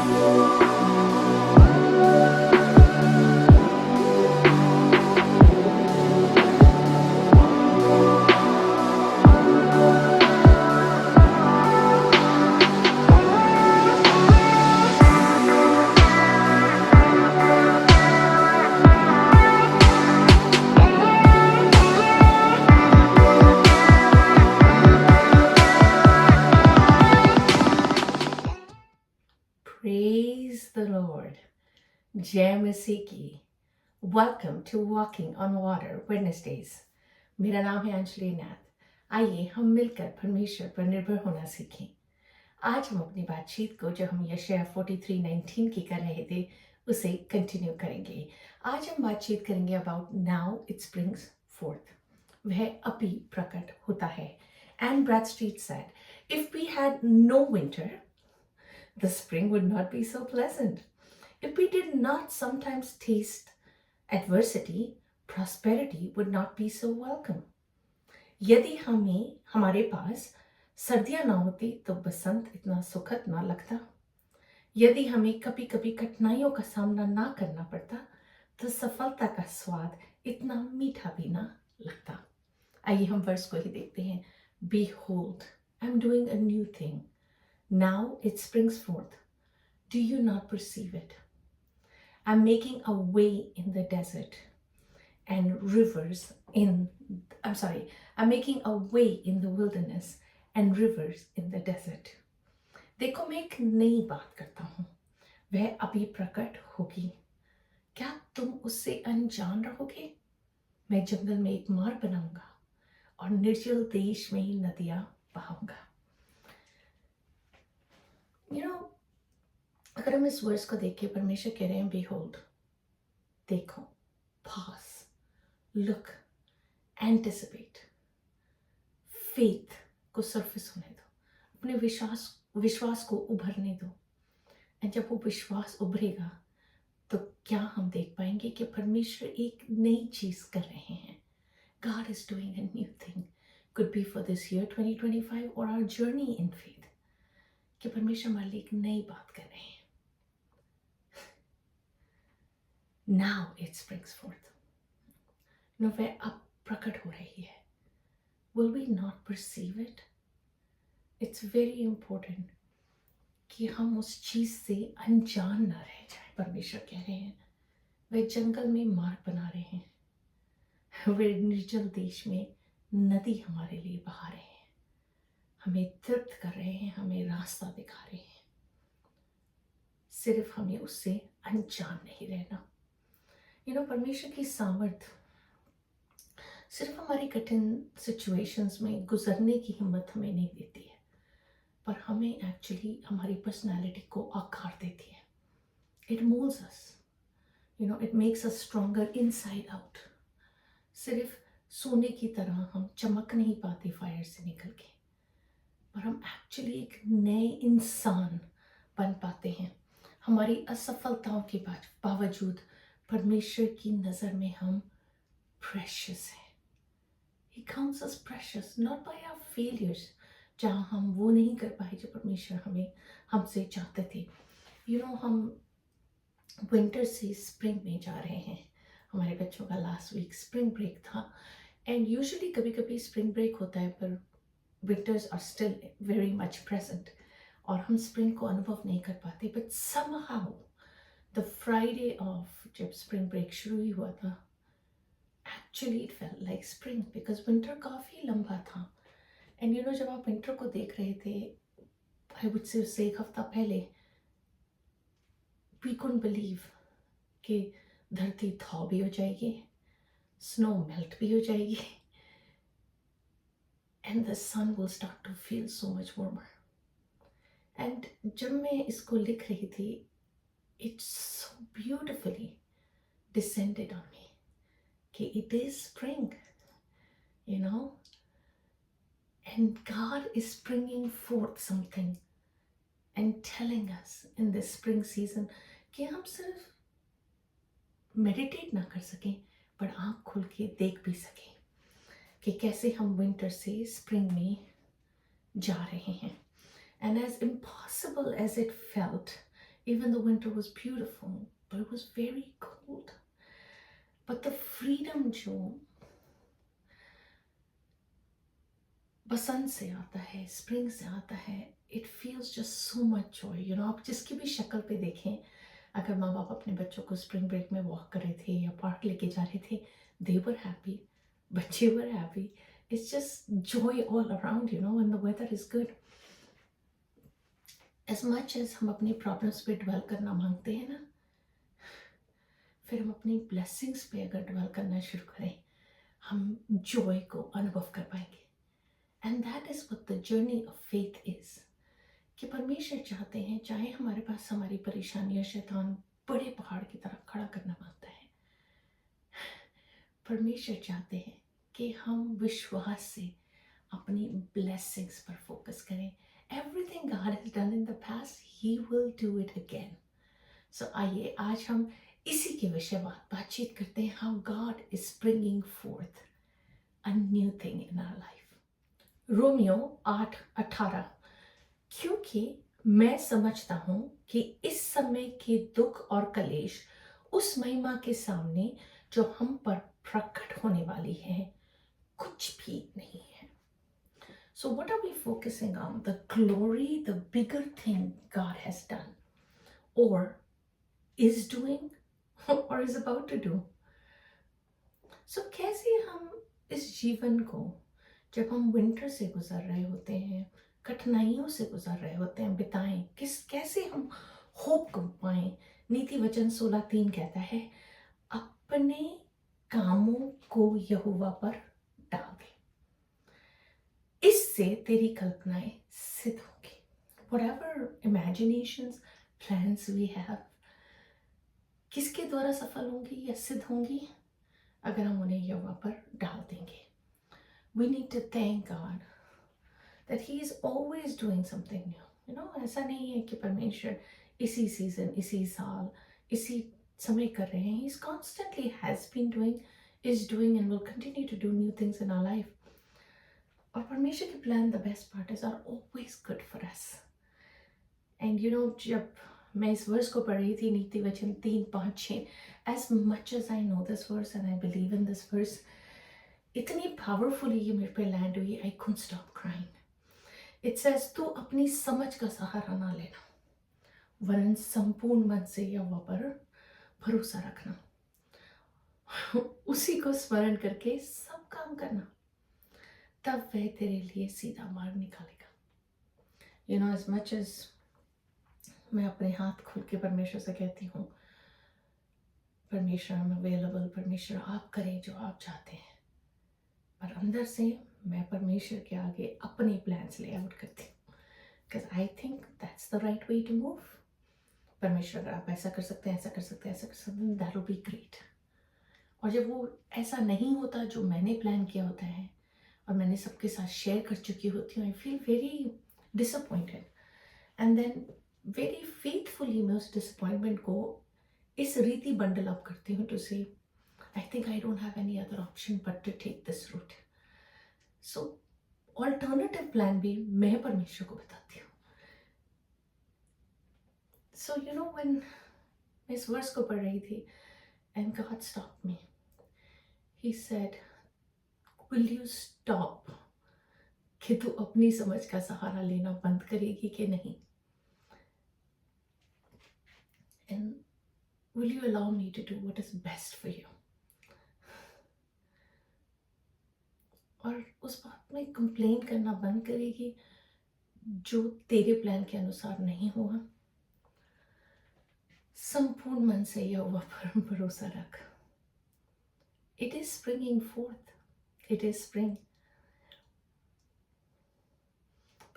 Praise the Lord. जय मसीह की. Welcome to Walking on Water Wednesdays. मेरा नाम है अंजलि नाथ. आइए हम मिलकर परमेश्वर पर निर्भर होना सीखें. आज हम अपनी बातचीत को जो हम यशायाह 43:19 की कर रहे थे उसे कंटिन्यू करेंगे. आज हम बातचीत करेंगे about now it springs forth. वह अभी प्रकट होता है. And Bradstreet said, if we had no winter, the spring would not be so pleasant. If we did not sometimes taste adversity, prosperity would not be so welcome. यदि हमारे पास सर्दियां ना होती तो बसंत इतना सुखद ना लगता. यदि हमें कभी कभी कठिनाइयों का सामना ना करना पड़ता तो सफलता का स्वाद इतना मीठा भी ना लगता. आइए हम वर्स को ही देखते हैं. Behold, I'm doing a new thing. Now it springs forth. Do you not perceive it? I'm making a way in the desert and rivers I'm making a way in the wilderness and rivers in the desert. देखो मैं एक नई बात करता हूँ. वह अभी प्रकट होगी. क्या तुम उससे अनजान रहोगे? मैं जंगल में एक मार्ग बनाऊंगा और निर्जल देश में ही नदियां बहाऊंगा. अगर हम इस वर्स को देखें, परमेश्वर कह रहे हैं behold, देखो, pause, look, anticipate, faith को surface होने दो, अपने विश्वास को उभरने दो. और जब वो विश्वास उभरेगा तो क्या हम देख पाएंगे कि परमेश्वर एक नई चीज कर रहे हैं. God is doing a new thing. Could be for this year 2025 or our journey in faith. कि परमेश्वर हमारे लिए एक नई बात कर रहे हैं. Now it springs forth. वह अब प्रकट हो रही है. Will we not perceive it? It's very important कि हम उस चीज से अनजान न रह जाए. परमेश्वर कह रहे हैं वे जंगल में मार्ग बना रहे हैं. वे निर्जल देश में नदी हमारे लिए बहा रहे हैं. हमें तृप्त कर रहे हैं, हमें रास्ता दिखा रहे हैं. सिर्फ हमें उससे अनजान नहीं रहना. परमेश्वर की सामर्थ सिर्फ हमारी कठिन सिचुएशंस में गुजरने की हिम्मत हमें नहीं देती है, पर हमें एक्चुअली हमारी पर्सनालिटी को आकार देती है. It moulds us, it makes us stronger inside out. सिर्फ सोने की तरह हम चमक नहीं पाते फायर से निकल के, पर हम एक्चुअली एक नए इंसान बन पाते हैं. हमारी असफलताओं के बावजूद परमेश्वर की नज़र में हम प्रेशियस हैं. He counts us precious, not by our failures, जहाँ हम वो नहीं कर पाए जो परमेश्वर हमसे चाहते थे. हम विंटर से स्प्रिंग में जा रहे हैं. हमारे बच्चों का लास्ट वीक स्प्रिंग ब्रेक था. एंड यूजुअली कभी कभी स्प्रिंग ब्रेक होता है, पर winters are still very much present और हम स्प्रिंग को अनुभव नहीं कर पाते. But somehow the Friday off जब स्प्रिंग ब्रेक शुरू ही हुआ था, actually it felt like spring because winter काफ़ी लंबा था. एंड जब आप विंटर को देख रहे थे, आई वुड से उससे एक हफ्ता पहले, वी कुडंट बिलीव कि धरती थॉ भी हो जाएगी, स्नो मेल्ट भी हो जाएगी, and the sun will start to feel so much warmer. And जब मैं इसको लिख रही थी, it's so beautifully descended on me कि it is spring, and God is bringing forth something and telling us in this spring season कि हम सिर्फ मेडिटेट ना कर सकें, पर आँख खुल के देख भी सकें कि कैसे हम विंटर से स्प्रिंग में जा रहे हैं. And as impossible as it felt, Even the winter was beautiful, but it was very cold. But the freedom जो बसंत से आता है, स्प्रिंग से आता है, it feels just so much Joy. आप जिसकी भी शक्ल पे देखें, अगर माँ बाप अपने बच्चों को स्प्रिंग ब्रेक में वॉक कर रहे थे या पार्क लेके जा रहे थे, दे वर हैप्पी, बच्चे were happy. It's just joy all around, when the weather is good. As much as हम अपनी प्रॉब्लम्स पे डिवेल करना मांगते हैं ना, फिर हम अपनी ब्लेसिंग्स पे अगर डिवेल करना शुरू करें, हम जॉय को अनुभव कर पाएंगे। And that is what the journey of faith is. कि परमेश्वर चाहते हैं, चाहे हमारे पास हमारी परेशानियां शैतान बड़े पहाड़ की तरह खड़ा करना मांगता है, परमेश्वर चाहते हैं कि हम विश्वास से अपनी ब्लेसिंग्स पर फोकस करें। Everything God has done in the past, he will do it again. So आइए आज हम इसी के विषय बातचीत करते हैं, how God is bringing forth a new thing in our life. Romans 8:18। क्योंकि मैं समझता हूं कि इस समय के दुख और कलेश उस महिमा के सामने जो हम पर प्रकट होने वाली है कुछ भी नहीं है। So what are we focusing on? The glory, the bigger thing God has done or is doing or is about to do. So कैसे हम इस जीवन को, जब हम विंटर से गुजर रहे होते हैं, कठिनाइयों से गुजर रहे होते हैं, बिताएं, कैसे हम होप को पाएं। नीति वचन 16:3 कहता है, अपने कामों को यहोवा पर डाल दे, इससे तेरी कल्पनाएं सिद्ध होंगी। Whatever imaginations, plans we have, किसके द्वारा सफल होंगी या सिद्ध होंगी? अगर हम उन्हें यहोवा पर डाल देंगे। We need to thank God that he is always doing something new. ऐसा नहीं है कि परमेश्वर इसी सीजन, इसी साल, इसी समय कर रहे हैं। He's constantly has been doing, is doing and will continue to do new things in our life. और परमेश्वर के plan, the best part is, are always good for us. And जब मैं इस वर्स को पढ़ रही थी, नीति वचन 3:5-6, as much as I know this verse and I believe in this verse, इतनी पावरफुली ये मेरे पे लैंड हुई, I couldn't stop crying. It says, तू अपनी समझ का सहारा ना लेना, वरन संपूर्ण मन से यहोवा पर भरोसा रखना, उसी को स्मरण करके सब काम करना, तब वह तेरे लिए सीधा मार्ग निकालेगा। as much as मैं अपने हाथ खोल के परमेश्वर से कहती हूँ, परमेश्वर, आई एम अवेलेबल, परमेश्वर आप करें जो आप चाहते हैं, पर अंदर से मैं परमेश्वर के आगे अपने प्लान्स ले आउट करती हूँ, because I think that's the right way to move. परमेश्वर, अगर आप ऐसा कर सकते हैं, ऐसा कर सकते हैं, ऐसा कर सकते हैं, दैट विल बी ग्रेट। और जब वो ऐसा नहीं होता जो मैंने प्लान किया होता है और मैंने सबके साथ शेयर कर चुकी होती हूँ, I feel very disappointed. And then very faithfully मैं उस डिसअपॉइंटमेंट को इस रीति बंडल अप करती हूँ to say, I think I don't have any other option but to take this route. So alternative plan भी मैं परमेश्वर को बताती हूँ। सो व्हेन मैं इस वर्स को पढ़ रही थी, and God stopped me, he said, will you stop, कि तू अपनी समझ का सहारा लेना बंद करेगी कि नहीं, and will you allow me to do what is best for you. और उस बात में कंप्लेन करना बंद करेगी जो तेरे प्लान के अनुसार नहीं हुआ। संपूर्ण मन से यहोवा पर भरोसा रख। It is springing fourth, it is spring.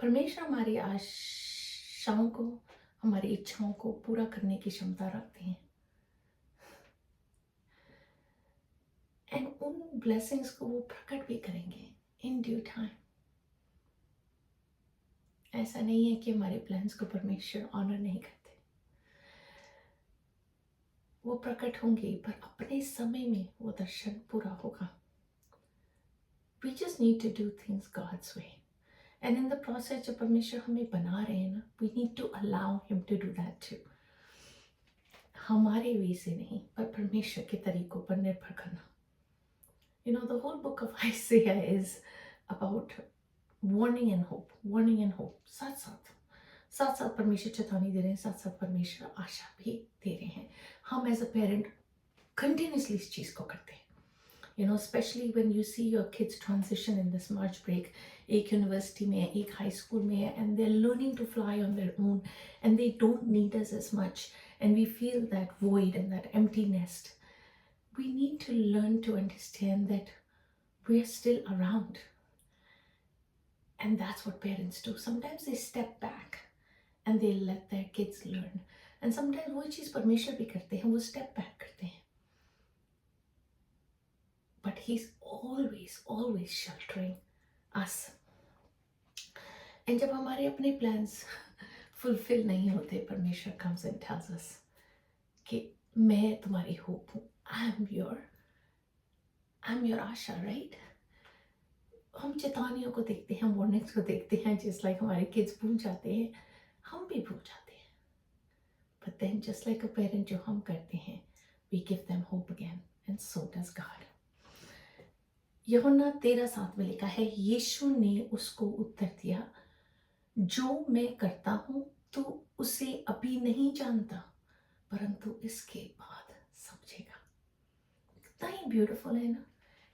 परमेश्वर हमारी आशाओं को, हमारी इच्छाओं को पूरा करने की क्षमता रखते हैं, एंड उन ब्लेसिंग्स को वो प्रकट भी करेंगे इन ड्यू टाइम। ऐसा नहीं है कि हमारे प्लान्स को परमेश्वर ऑनर नहीं करते, वो प्रकट होंगे, पर अपने समय में वो दर्शन पूरा होगा। We just need to do things God's way. And in the process जब परमेश्वर हमें बना रहे हैं ना, we need to allow him to do that too. हमारे वे से नहीं पर परमेश्वर के तरीकों पर निर्भर करना. The whole book of Isaiah is about warning and hope, warning and hope. साथ साथ साथ साथ परमेश्वर चेतावनी दे रहे हैं, साथ साथ परमेश्वर आशा भी दे रहे हैं. हम एज अ पेरेंट कंटिन्यूसली इस चीज़ को करते हैं. Especially when you see your kids transition in this March break, एक यूनिवर्सिटी में है, एक हाई स्कूल में है, and they're learning to fly on their own, and they don't need us as much, and we feel that void and that empty nest. We need to learn to understand that we're still around. And that's what parents do. Sometimes they step back and they let their kids learn. And sometimes वो चीज़ परमेश्वर भी करते हैं, वो step back करते हैं. But he's always sheltering us. And जब हमारे अपने plans fulfill नहीं होते, परमेश्वर comes and tells us कि मैं तुम्हारी hope हूँ. I'm your Asha, right? हम चेतावनियों को देखते हैं, वार्निंग्स को देखते हैं, just like हमारे kids भूल जाते हैं, हम भी भूल जाते हैं. But then just like a parent जो हम करते हैं, we give them hope again, and so does God. यूहन्ना 13:7 में लिखा है, यीशु ने उसको उत्तर दिया, जो मैं करता हूँ तो उसे अभी नहीं जानता, परंतु इसके बाद समझेगा. कितना ही ब्यूटीफुल है ना,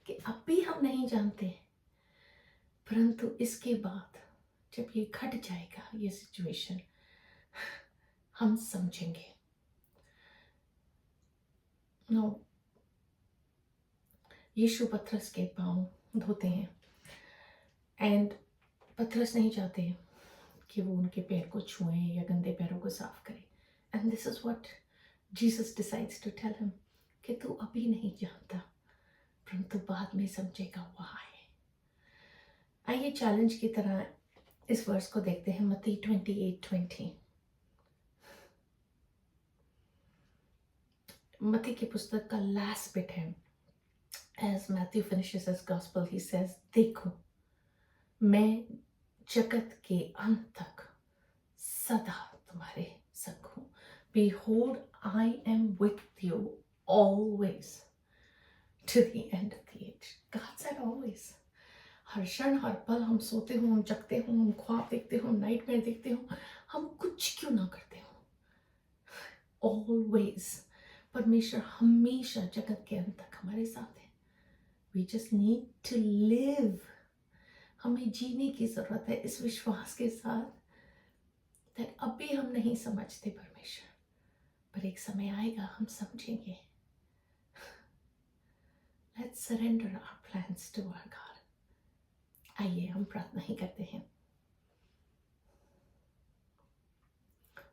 कि अभी हम नहीं जानते, परंतु इसके बाद जब ये घट जाएगा, ये सिचुएशन, हम समझेंगे. नो, यीशु पतरस के पाँव धोते हैं, एंड पतरस नहीं चाहते कि वो उनके पैर को छुएं या गंदे पैरों को साफ करें. And this is what Jesus decides to tell him, कि तू अभी नहीं जानता, परंतु बाद में समझेगा. व्हाई? आइए चैलेंज की तरह इस वर्स को देखते हैं. मत्ती 28:20. मत्ती की पुस्तक का लास्ट बिट है. As Matthew finishes his gospel, he says, देखो, मैं जगत के अंत तक सदा तुम्हारे संग हूँ. Behold, I am with you always to the end of the age. God said always. हर क्षण हर पल हम सोते हो, हम जगते हो, हम ख्वाब देखते हो, नाइटमेयर देखते हो, हम कुछ क्यों ना करते हो, always. परमेश्वर हमेशा जगत के अंत तक हमारे साथ है. We just need to live. हमें जीने की जरूरत है इस विश्वास के साथ that अभी हम नहीं समझते परमेश्वर, पर एक समय आएगा हम समझेंगे. Let's surrender our plans to our God. आइए हम प्रार्थना ही करते हैं.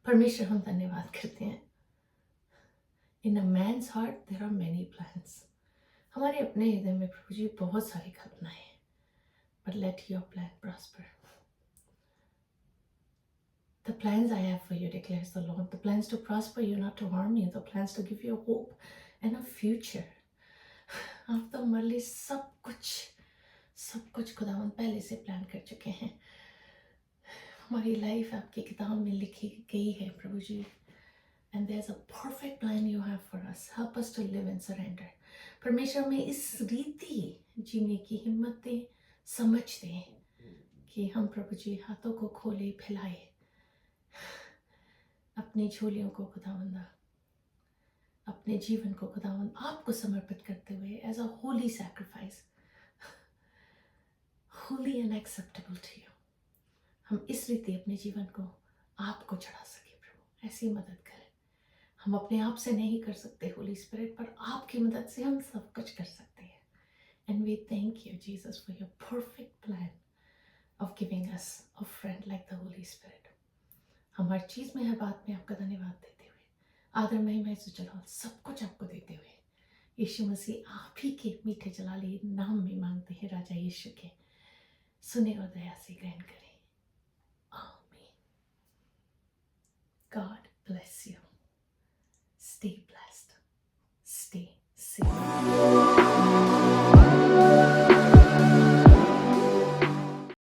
परमेश्वर हम धन्यवाद करते हैं. In a man's heart there are many plans. हमारे अपने हृदय में प्रभु जी बहुत सारी कल्पनाएं हैं, but let your plan prosper. The plans I have for you, declares the Lord, the plans to prosper you, not to harm you, the plans to give you a hope and a future. आप तो हमारे लिए सब कुछ खुदावंद पहले से plan कर चुके हैं. हमारी लाइफ आपकी किताब में लिखी गई है प्रभु जी. And there's a perfect plan you have for us. Help us to live in surrender. परमेश्वर में इस रीति जीने की हिम्मत दें, समझ दें कि हम प्रभु जी हाथों को खोले, फैलाए, अपनी झोलियों को खुदावंदा, अपने जीवन को खुदावंद आपको समर्पित करते हुए as a holy sacrifice, holy and acceptable to you. हम इस रीति अपने जीवन को आपको चढ़ा सके प्रभु, ऐसी मदद करें. हम अपने आप से नहीं कर सकते होली स्पिरिट, पर आपकी मदद से हम सब कुछ कर सकते हैं. And we thank you, Jesus, for your perfect plan of giving us a friend like the Holy Spirit. हम हर चीज़ में, हर बात में आपका धन्यवाद देते हुए, आदर महिमा जलाल सब कुछ आपको देते हुए, यीशु मसीह आप ही के मीठे जलाली नाम में मांगते हैं राजा यीशु के. सुने और दया से ग्रहण करें. आमीन. God bless you. Stay blessed. Stay safe.